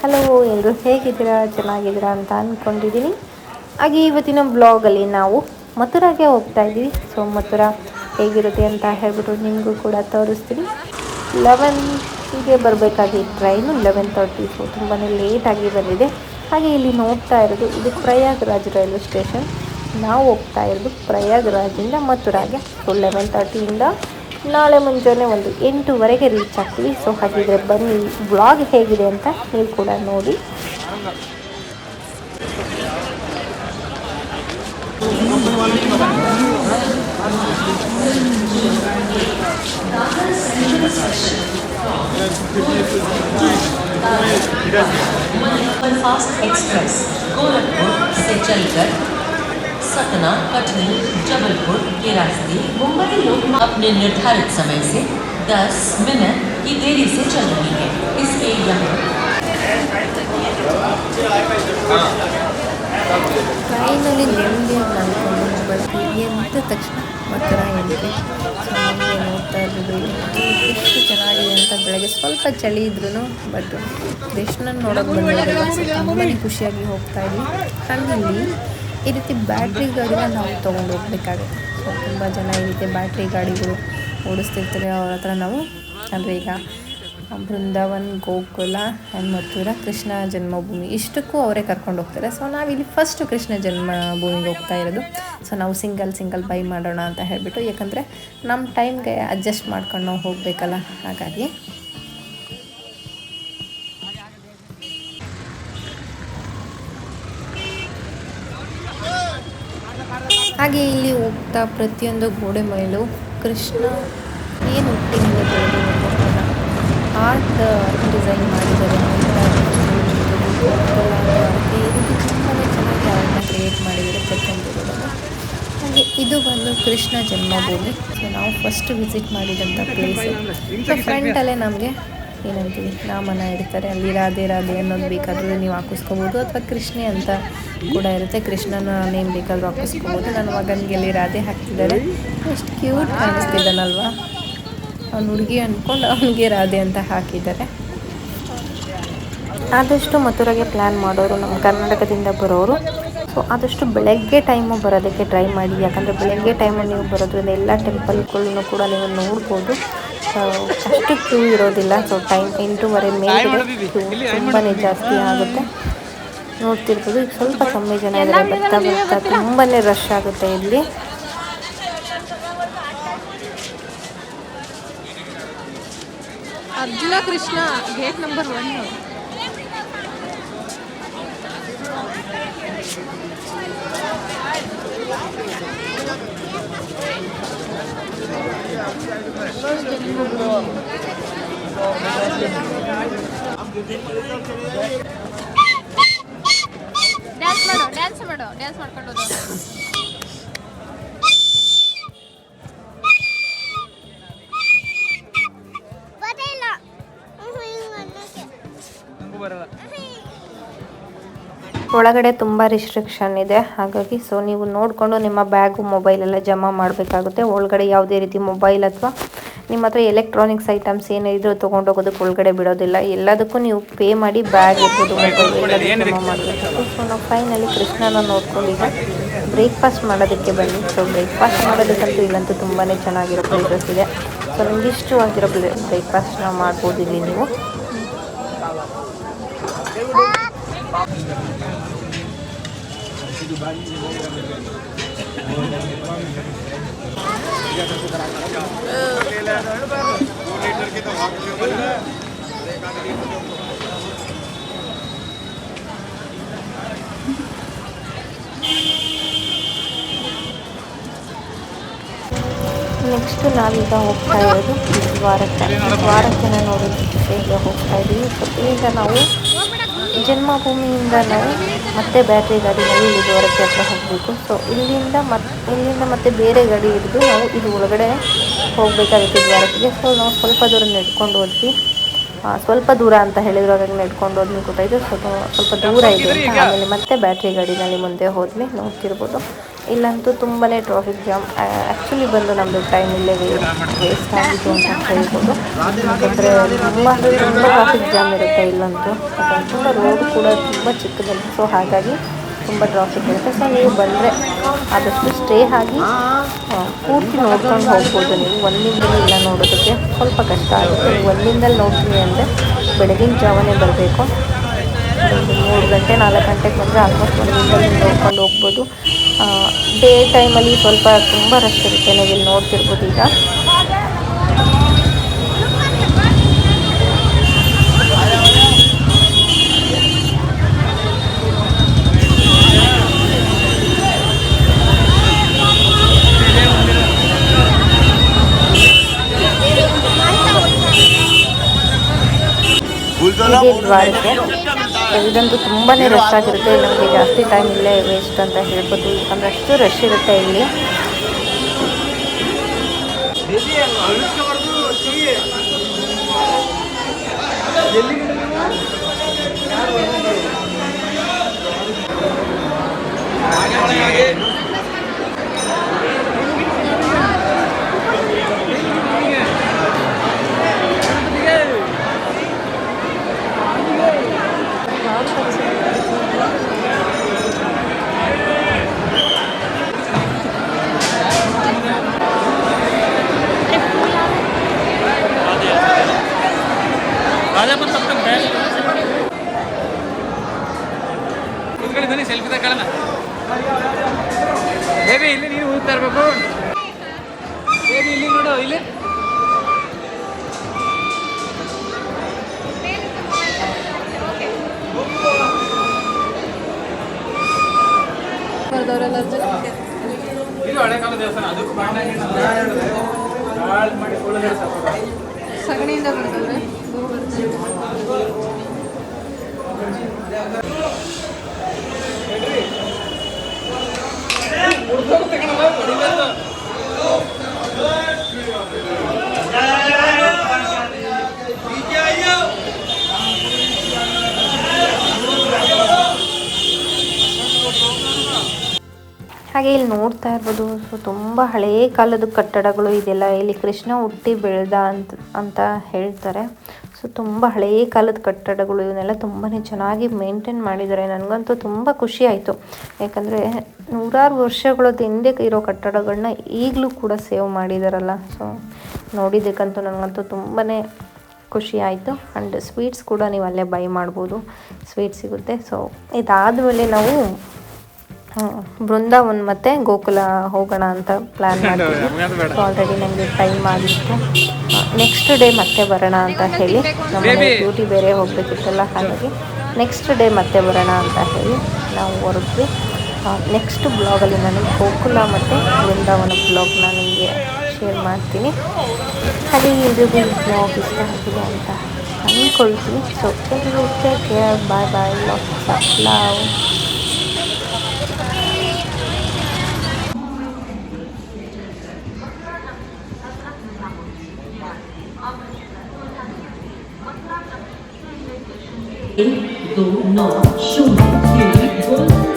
Hello ಎಲ್ಲರೂ ಹೇಗಿದ್ದೀರಾ, ಚೆನ್ನಾಗಿದ್ದೀರಾ ಅಂತ ಅಂದ್ಕೊಂಡಿದ್ದೀನಿ. ಹಾಗೆ ಇವತ್ತಿನ ಬ್ಲಾಗಲ್ಲಿ ನಾವು ಮಥುರಾಗೆ ಹೋಗ್ತಾ ಇದ್ದೀವಿ. ಸೊ ಮಥುರಾ ಹೇಗಿರುತ್ತೆ ಅಂತ ಹೇಳ್ಬಿಟ್ಟು ನಿಮಗೂ ಕೂಡ ತೋರಿಸ್ತೀನಿ. 11ಗೆ ಬರಬೇಕಾಗಿತ್ತು ಟ್ರೈನು, 11:30. ಸೊ ತುಂಬಾ ಲೇಟಾಗಿ ಬಂದಿದೆ. ಹಾಗೆ ಇಲ್ಲಿ ನೋಡ್ತಾ ಇರೋದು ಇದು ಪ್ರಯಾಗ್ರಾಜ್ ರೈಲ್ವೆ ಸ್ಟೇಷನ್. ನಾವು ಹೋಗ್ತಾ ಇರೋದು ಪ್ರಯಾಗ್ರಾಜಿಂದ ಮಥುರಾಗೆ. ಸೊ 11:30ಇಂದ ನಾಳೆ ಮುಂಜಾನೆ 8:00ವರೆಗೆ ರೀಚ್ ಆಗ್ತೀವಿ. ಸೊ ಹಾಗಿದ್ರೆ ಬನ್ನಿ, ವ್ಲಾಗ್ ಹೇಗಿದೆ ಅಂತ ನೀವು ಕೂಡ ನೋಡಿ. फास्ट एक्सप्रेस गोरखपुर से चलकर सतना, कटनी, जबलपुर के रास्ते मुंबई लोग अपने निर्धारित समय से 10 मिनट की देरी से चल रही है। इसके यहाँ ಟ್ರೈನಲ್ಲಿ ನೆಮ್ಮದಿಯಾಗಿ ಮಾಡ್ಕೊಂಡು ಬರ್ತೀವಿ. ಎದ್ದ ತಕ್ಷಣ ಮಥುರಾ ಎಂಟ್ರಿ. ಸೊ ನಮಗೆ ನೋಡ್ತಾ ಇರ್ಬೋದು ಎಷ್ಟು ಚೆನ್ನಾಗಿದೆ ಅಂತ. ಬೆಳಗ್ಗೆ ಸ್ವಲ್ಪ ಚಳಿ ಇದ್ರೂ ಬಟ್ ಕೃಷ್ಣನ ನೋಡೋಕೆ ಬಂದಿರೋದು ತುಂಬಾ ಖುಷಿಯಾಗಿ ಹೋಗ್ತಾ ಇದ್ವಿ. ಹಾಗೆ ಇಲ್ಲಿ ಈ ರೀತಿ ಬ್ಯಾಟ್ರಿ ಗಾಡಿನ ನಾವು ತೊಗೊಂಡು ಹೋಗ್ಬೇಕಾಗುತ್ತೆ. ಸೊ ತುಂಬ ಜನ ಈ ರೀತಿ ಬ್ಯಾಟ್ರಿ ಗಾಡಿಗಳು ಓಡಿಸ್ತಿರ್ತಾರೆ. ಅವ್ರ ಹತ್ರ ನಾವು ಅಂದರೆ ಈಗ ಬೃಂದಾವನ್, ಗೋಕುಲ ಆ್ಯಂಡ್ ಮಥುರಾ, ಕೃಷ್ಣ ಜನ್ಮಭೂಮಿ ಇಷ್ಟಕ್ಕೂ ಅವರೇ ಕರ್ಕೊಂಡು ಹೋಗ್ತಾರೆ. ಸೊ ನಾವಿಲ್ಲಿ ಫಸ್ಟು ಕೃಷ್ಣ ಜನ್ಮಭೂಮಿಗೆ ಹೋಗ್ತಾ ಇರೋದು. ಸೊ ನಾವು ಸಿಂಗಲ್ ಬೈ ಮಾಡೋಣ ಅಂತ ಹೇಳಿಬಿಟ್ಟು, ಯಾಕಂದರೆ ನಮ್ಮ ಟೈಮ್ಗೆ ಅಡ್ಜಸ್ಟ್ ಮಾಡ್ಕೊಂಡು ನಾವು ಹೋಗಬೇಕಲ್ಲ, ಹಾಗಾಗಿ. ಹಾಗೆ ಇಲ್ಲಿ ಹೋಗ್ತಾ ಪ್ರತಿಯೊಂದು ಗೋಡೆ ಮೇಲೂ ಕೃಷ್ಣ ಏನು ಹುಟ್ಟಿನಿಂದ ಬೆಳೆದು ಆರ್ಟ್ ಡಿಸೈನ್ ಮಾಡಿದ್ದಾರೆ. ಇದು ತುಂಬಾ ಚೆನ್ನಾಗಿ ಆರ್ಟ್ನ ಕ್ರಿಯೇಟ್ ಮಾಡಿದ್ದಾರೆ ಪ್ರತಿಯೊಂದು ಗೋಡೆಗೂ. ಹಾಗೆ ಇದು ಬಂದು ಕೃಷ್ಣ ಜನ್ಮಭೂಮಿ. ಸೊ ನಾವು ಫಸ್ಟ್ ವಿಸಿಟ್ ಮಾಡಿದಂಥ ಪ್ಲೇಸು. ಸೊ ಫ್ರಂಟಲ್ಲೇ ನಮಗೆ ಏನಂತೀವಿ ನಾಮನ ಇಡ್ತಾರೆ. ಅಲ್ಲಿ ರಾಧೆ ಅನ್ನೋದು ಬೇಕಾದರೂ ನೀವು ಹಾಕಿಸ್ಕೋಬೋದು, ಅಥವಾ ಕೃಷ್ಣೆ ಅಂತ ಕೂಡ ಇರುತ್ತೆ. ಕೃಷ್ಣನ ನೇಮ್ ಬೇಕಾದರೂ ಹಾಕಿಸ್ಕೋಬೋದು. ನನ್ನ ಮಗನಿಗೆ ಅಲ್ಲಿ ರಾಧೆ ಹಾಕ್ತಿದ್ದಾರೆ. ಎಷ್ಟು ಕ್ಯೂಟ್ ಕಾಣಿಸ್ತಿದ್ದಾನಲ್ವಾ. ಅವ್ನು ಹುಡುಗಿ ಅಂದ್ಕೊಂಡು ಅವನಿಗೆ ರಾಧೆ ಅಂತ ಹಾಕಿದ್ದಾರೆ. ಆದಷ್ಟು ಮಥುರಾಗೆ ಪ್ಲ್ಯಾನ್ ಮಾಡೋರು ನಮ್ಮ ಕರ್ನಾಟಕದಿಂದ ಬರೋರು ಸೊ ಆದಷ್ಟು ಬೆಳಗ್ಗೆ ಟೈಮು ಬರೋದಕ್ಕೆ ಟ್ರೈ ಮಾಡಿ. ಯಾಕಂದರೆ ಬೆಳಗ್ಗೆ ಟೈಮು ನೀವು ಬರೋದ್ರಿಂದ ಎಲ್ಲ ಟೆಂಪಲ್ಗಳನ್ನು ಕೂಡ ನೀವು ನೋಡ್ಬೋದು. ಅಷ್ಟು ಕ್ಯೂ ಇರೋದಿಲ್ಲ. ಸೊ ಟೈಮ್ 8:30 ಮೇಲೆ ಕ್ಯೂ ತುಂಬಾ ಜಾಸ್ತಿ ಆಗುತ್ತೆ. ನೋಡ್ತಿರ್ಬೋದು ಈಗ ಸ್ವಲ್ಪ ಕಮ್ಮಿ ಜನ ಇದ್ದಾರೆ. ಬರ್ತಾ ತುಂಬಾ ರಶ್ ಆಗುತ್ತೆ ಇಲ್ಲಿ. Arjuna Krishna gate number 1. Dance ಮಾಡ್ಕೊಂಡು ಒಳಗಡೆ ತುಂಬ ರಿಸ್ಟ್ರಿಕ್ಷನ್ ಇದೆ. ಹಾಗಾಗಿ ಸೊ ನೀವು ನೋಡಿಕೊಂಡು ನಿಮ್ಮ ಬ್ಯಾಗು, ಮೊಬೈಲ್ ಎಲ್ಲ ಜಮಾ ಮಾಡಬೇಕಾಗುತ್ತೆ. ಒಳಗಡೆ ಯಾವುದೇ ರೀತಿ ಮೊಬೈಲ್ ಅಥವಾ ನಿಮ್ಮ ಹತ್ರ ಎಲೆಕ್ಟ್ರಾನಿಕ್ಸ್ ಐಟಮ್ಸ್ ಏನಿದ್ರು ತೊಗೊಂಡೋಗೋದಕ್ಕೆ ಒಳಗಡೆ ಬಿಡೋದಿಲ್ಲ. ಎಲ್ಲದಕ್ಕೂ ನೀವು ಪೇ ಮಾಡಿ ಬ್ಯಾಗ್ ಇರ್ಬೋದು, ಮೊಬೈಲ್ ಎಲ್ಲದಕ್ಕೂ ಜಮಾ ಮಾಡಬೇಕು. ಸೊ ನಾವು ಫೈನಲಿ ಕೃಷ್ಣನ ನೋಡ್ಕೊಂಡು ಈಗ ಬ್ರೇಕ್ಫಾಸ್ಟ್ ಮಾಡೋದಕ್ಕೆ ಬನ್ನಿ. ಸೊ ಬ್ರೇಕ್ಫಾಸ್ಟ್ ಮಾಡೋದಕ್ಕಂತೂ ಇಲ್ಲಂತೂ ತುಂಬಾ ಚೆನ್ನಾಗಿರೋ ಪ್ಲೇಸಸ್ ಇದೆ. ಸೊ ನಿಮ್ಗೆ ಇಷ್ಟವಾಗಿರೋ ಬ್ರೇಕ್ಫಾಸ್ಟ್ನ ಮಾಡ್ಬೋದು ಇಲ್ಲಿ ನೀವು. ನೆಕ್ಸ್ಟ್ ನಾವೀಗ ಹೋಗ್ತಾ ಇರೋದು ದ್ವಾರಕ್ಕೆ ನೋಡೋದಕ್ಕೆ ಈಗ ಹೋಗ್ತಾ ಇದ್ದೀವಿ. ಸೊ ಈಗ ನಾವು ಜನ್ಮಭೂಮಿಯಿಂದ ನಾವು ಮತ್ತೆ ಬ್ಯಾಟ್ರಿ ಗಾಡಿನಲ್ಲಿ ಇಲ್ಲಿ ದ್ವಾರಕ್ಕೆ ಹತ್ರ ಹೋಗಬೇಕು. ಸೊ ಇಲ್ಲಿಂದ ಮತ್ತೆ ಬೇರೆ ಗಾಡಿ ಹಿಡಿದು ನಾವು ಇದು ಒಳಗಡೆ ಹೋಗಬೇಕಾಗುತ್ತೆ ದ್ವಾರಕ್ಕೆ. ಸೊ ನಾವು ಸ್ವಲ್ಪ ದೂರ ನಡ್ಕೊಂಡು ಹೋದ್ವಿ. ಸ್ವಲ್ಪ ದೂರ ಅಂತ ಹೇಳಿದ್ರು, ಹಾಗಾಗಿ ನಡ್ಕೊಂಡು ಹೋದ್ವಿ ಗೊತ್ತಾಯಿತು. ಸ್ವಲ್ಪ ದೂರ ಇದೆ ಅಂತ. ಆಮೇಲೆ ಮತ್ತೆ ಬ್ಯಾಟ್ರಿ ಗಾಡಿನಲ್ಲಿ ಮುಂದೆ ಹೋದ್ವಿ. ನೋಡ್ತಿರ್ಬೋದು ಇಲ್ಲಂತೂ ತುಂಬಾ ಟ್ರಾಫಿಕ್ ಜಾಮ್. ಆ್ಯಕ್ಚುಲಿ ಬಂದು ನಮ್ಮದು ಟೈಮ್ ಇಲ್ಲೇ ವೇಸ್ಟ್ ಆಗಿತ್ತು ಅಂತ ಹೇಳ್ಬೋದು. ಯಾಕಂದರೆ ತುಂಬ ಅಂದರೆ ತುಂಬ ಟ್ರಾಫಿಕ್ ಜಾಮ್ ಇರುತ್ತೆ ಇಲ್ಲಂತೂ. ಯಾಕಂದರೆ ತುಂಬ ರೋಡ್ ಕೂಡ ತುಂಬ ಚಿಕ್ಕದಲ್ಲಿ, ಸೊ ಹಾಗಾಗಿ ತುಂಬ ಟ್ರಾಫಿಕ್ ಇರುತ್ತೆ. ಸೊ ನೀವು ಬಂದರೆ ಆದಷ್ಟು ಸ್ಟೇ ಆಗಿ ಪೂರ್ತಿ ನೋಡ್ಕೊಂಡು ಹೋಗ್ಬೋದು. ನೀವು ಒಂದಿಂದಲೂ ಇಲ್ಲ ನೋಡೋದಕ್ಕೆ ಸ್ವಲ್ಪ ಕಷ್ಟ ಆಗುತ್ತೆ. ನೀವು ಒಂದಿಂದಲ್ಲಿ ನೋಡ್ತೀವಿ ಅಂದರೆ ಬೆಳಗಿನ ಜಾವನೇ ಬರಬೇಕು. ಒಂದು 3 ಗಂಟೆ 4 ಗಂಟೆಗೆ ಬಂದರೆ ಆಲ್ಮೋಸ್ಟ್ ಒಂದಿಂದಲೂ ನೋಡ್ಕೊಂಡು ಹೋಗ್ಬೋದು. ಡೇ ಟೈಮಲ್ಲಿ ಸ್ವಲ್ಪ ತುಂಬ ರಶ್ ಇರುತ್ತೆ, ನೀವು ಇಲ್ಲಿ ನೋಡ್ತಿರ್ಬೋದು. ಈಗ ಹೀಗೆ ದ್ವಾರಕ್ಕೆ ಇದಂತೂ ತುಂಬಾ ರಶ್ ಆಗಿರುತ್ತೆ. ನಮಗೆ ಜಾಸ್ತಿ ಟೈಮ್ ಇಲ್ಲೇ ವೇಸ್ಟ್ ಅಂತ ಹೇಳ್ಬೋದು. ಯಾಕಂದರೆ ಅಷ್ಟು ರಶ್ ಇರುತ್ತೆ ಇಲ್ಲಿ. ಸೆಲ್ಫಿ ತಗೊಳ್ಳೋಣ ಬೇಬಿ. ಇಲ್ಲಿ ನೀನು ಹೋಗ್ತಾ ಇರಬೇಕು ಬೇಬಿ. ಇಲ್ಲಿ ನೋಡು, ಇಲ್ಲಿ ಇದು ಹಳೆ ಕಾಲ ದೇವಸ್ಥಾನ. ಅದಕ್ಕೂ ಮಾಡಿ ಸಗಣಿಯಿಂದ ಬರ್ತವ್ರೆ. ಹಾಗೆ ಇಲ್ಲಿ ನೋಡ್ತಾ ಇರ್ಬೋದು. ಸೊ ತುಂಬ ಹಳೆಯ ಕಾಲದ ಕಟ್ಟಡಗಳು ಇದೆಲ್ಲ. ಇಲ್ಲಿ ಕೃಷ್ಣ ಹುಟ್ಟಿ ಬೆಳೆದ ಅಂತ ಹೇಳ್ತಾರೆ. ಸೊ ತುಂಬ ಹಳೆಯ ಕಾಲದ ಕಟ್ಟಡಗಳು ಇವನ್ನೆಲ್ಲ ತುಂಬಾ ಚೆನ್ನಾಗಿ ಮೇಂಟೈನ್ ಮಾಡಿದ್ದಾರೆ. ನನಗಂತೂ ತುಂಬ ಖುಷಿ ಆಯಿತು. ಯಾಕಂದರೆ ನೂರಾರು ವರ್ಷಗಳ ಹಿಂದೆ ಇರೋ ಕಟ್ಟಡಗಳನ್ನ ಈಗಲೂ ಕೂಡ ಸೇವ್ ಮಾಡಿದಾರಲ್ಲ. ಸೊ ನೋಡಿದ್ದಕ್ಕಂತೂ ನನಗಂತೂ ತುಂಬಾ ಖುಷಿ ಆಯಿತು. ಆ್ಯಂಡ್ ಸ್ವೀಟ್ಸ್ ಕೂಡ ನೀವು ಅಲ್ಲೇ ಬೈ ಮಾಡ್ಬೋದು, ಸ್ವೀಟ್ ಸಿಗುತ್ತೆ. ಸೊ ಇದಾದಮೇಲೆ ನಾವು ಬೃಂದಾವನ್ ಮತ್ತು ಗೋಕುಲ ಹೋಗೋಣ ಅಂತ ಪ್ಲ್ಯಾನ್ ಮಾಡ್ತೀವಿ. ಸೊ ಆಲ್ರೆಡಿ ನನಗೆ ಟೈಮ್ ಆಗಿತ್ತು. ನೆಕ್ಸ್ಟ್ ಡೇ ಮತ್ತೆ ಬರೋಣ ಅಂತ ಹೇಳಿ, ನಮ್ಮ ಡ್ಯೂಟಿ ಬೇರೆ ಹೋಗಬೇಕಿತ್ತಲ್ಲ, ಹಾಗಾಗಿ ನೆಕ್ಸ್ಟ್ ಡೇ ಮತ್ತೆ ಬರೋಣ ಅಂತ ಹೇಳಿ ನಾವು ಹೊರಟ್ವಿ. ನೆಕ್ಸ್ಟ್ ಬ್ಲಾಗಲ್ಲಿ ನಾನು ಗೋಕುಲ ಮತ್ತು ಬೃಂದಾವನ ಬ್ಲಾಗ್ನ ನಿಮಗೆ ಶೇರ್ ಮಾಡ್ತೀನಿ. ಹಾಗೆ ಇದು ಬ್ಲಾಗ್ ಇಷ್ಟ ಆಗಿದೆ ಅಂತ ಅಂದ್ಕೊಳ್ತೀನಿ. ಸೊ ಟೇಕ್ ಕೇರ್, ಬಾಯ್ ಬಾಯ್, ಲವ್. एक 2 9 0 3 गोल